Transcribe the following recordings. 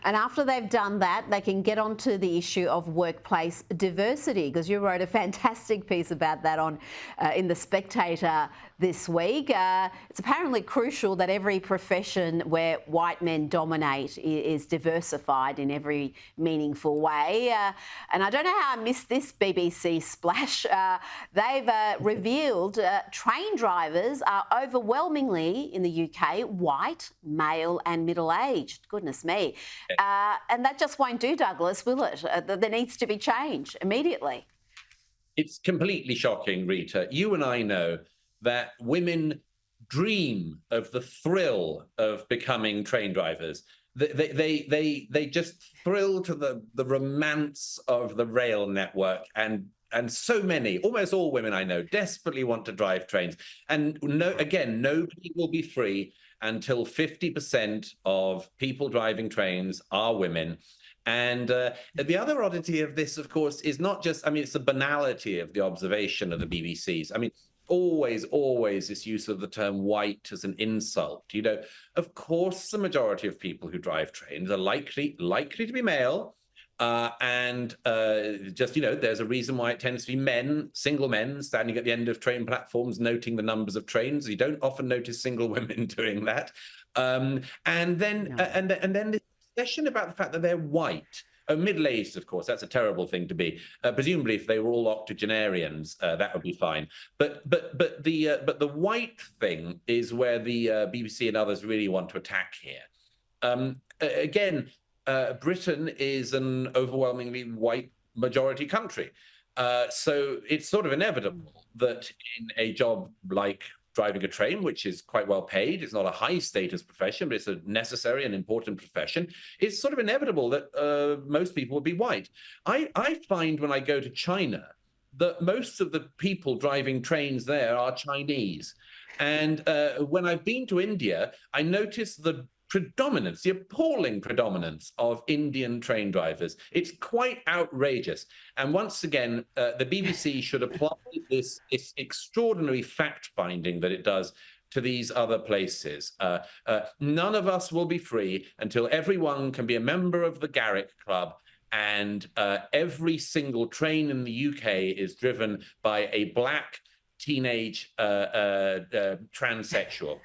And after they've done that, they can get onto the issue of workplace diversity, because you wrote a fantastic piece about that on in the Spectator this week. It's apparently crucial that every profession where white men dominate is diversified in every meaningful way. And I don't know how I missed this BBC splash. They've revealed train drivers are overwhelmingly in the UK white, male and middle-aged. Goodness me. And that just won't do, Douglas, will it? There needs to be change immediately. It's completely shocking, Rita. You and I know that women dream of the thrill of becoming train drivers. They just thrill to the romance of the rail network, and so many, almost all women I know, desperately want to drive trains. And nobody will be free until 50% of people driving trains are women. And the other oddity of this, of course, is not just, it's the banality of the observation of the BBC's. Always this use of the term white as an insult. Of course, the majority of people who drive trains are likely to be male. There's a reason why it tends to be men, single men, standing at the end of train platforms, noting the numbers of trains. You don't often notice single women doing that. And then this discussion about the fact that they're white. Middle-aged, of course, that's a terrible thing to be. Presumably, if they were all octogenarians, that would be fine. But the white thing is where the BBC and others really want to attack here. Britain is an overwhelmingly white majority country. So it's sort of inevitable that in a job like driving a train, which is quite well paid, it's not a high status profession, but it's a necessary and important profession, it's sort of inevitable that most people will be white. I find when I go to China that most of the people driving trains there are Chinese. And when I've been to India, I noticed the appalling predominance of Indian train drivers. It's quite outrageous. And once again, the BBC should apply this extraordinary fact-finding that it does to these other places. None of us will be free until everyone can be a member of the Garrick Club, and every single train in the UK is driven by a black teenage transsexual.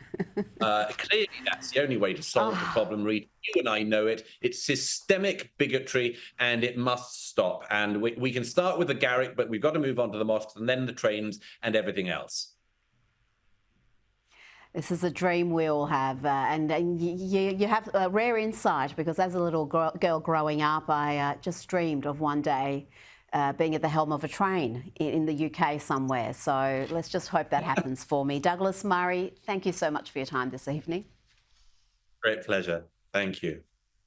Clearly, that's the only way to solve the problem, Rita. You and I know it. It's systemic bigotry, and it must stop. And we can start with the Garrick, but we've got to move on to the mosques and then the trains and everything else. This is a dream we all have, and you have a rare insight, because as a little girl growing up, I just dreamed of one day being at the helm of a train in the UK somewhere. So let's just hope that happens for me. Douglas Murray, thank you so much for your time this evening. Great pleasure. Thank you.